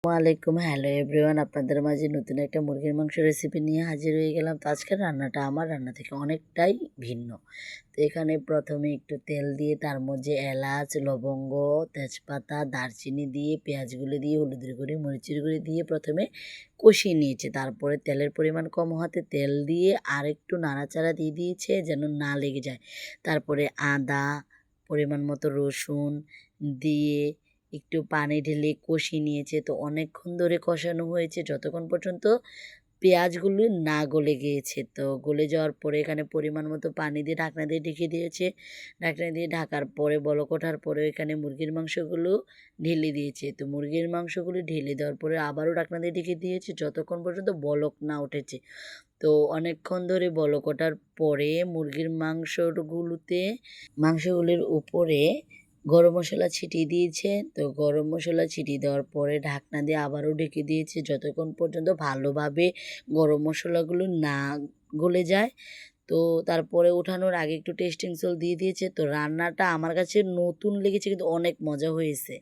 ওয়ালাইকুম hello everyone, আপনাদের মাঝে নতুন একটা মুরগির মাংস রেসিপি নিয়ে হাজির হয়ে গেলাম। তো আজকের রান্নাটা আমার রান্না থেকে অনেকটাই ভিন্ন। তো এখানে প্রথমে একটু তেল দিয়ে তার মধ্যে এলাচ, লবঙ্গ, তেজপাতা, দারচিনি দিয়ে পেঁয়াজগুলো দিয়ে হলুদের গুঁড়ি, মরিচের গুঁড়ি দিয়ে প্রথমে কষিয়ে নিয়েছে। তারপরে তেলের পরিমাণ কম হতে তেল দিয়ে আর একটু নাড়াচাড়া দিয়ে দিয়েছে যেন না লেগে যায়। তারপরে আদা, পরিমাণ মতো রসুন দিয়ে একটু পানি ঢেলে কষিয়ে নিয়েছে। তো অনেকক্ষণ ধরে কষানো হয়েছে যতক্ষণ পর্যন্ত পেঁয়াজগুলো না গলে গিয়েছে। তো গলে যাওয়ার পরে এখানে পরিমাণ মতো পানি দিয়ে ঢাকনা দিয়ে ঢেকে দিয়েছে। ঢাকনা দিয়ে ঢাকার পরে বলক ওঠার পরে এখানে মুরগির মাংসগুলো ঢেলে দিয়েছে। তো মুরগির মাংসগুলো ঢেলে দেওয়ার পরে আবারও ঢাকনা দিয়ে ঢেকে দিয়েছে যতক্ষণ পর্যন্ত বলক না উঠেছে। তো অনেকক্ষণ ধরে বলক ওঠার পরে মুরগির মাংসগুলির উপরে গরম মশলা ছিটিয়ে দিয়েছে। তো গরম মশলা ছিটিয়ে দেওয়ার পরে ঢাকনা দিয়ে আবারও ঢেকে দিয়েছে যতক্ষণ পর্যন্ত ভালোভাবে গরম মশলাগুলো না গলে যায়। তো তারপরে ওঠানোর আগে একটু টেস্টিং সল্ট দিয়ে দিয়েছে। তো রান্নাটা আমার কাছে নতুন লেগেছে কিন্তু অনেক মজা হয়েছে।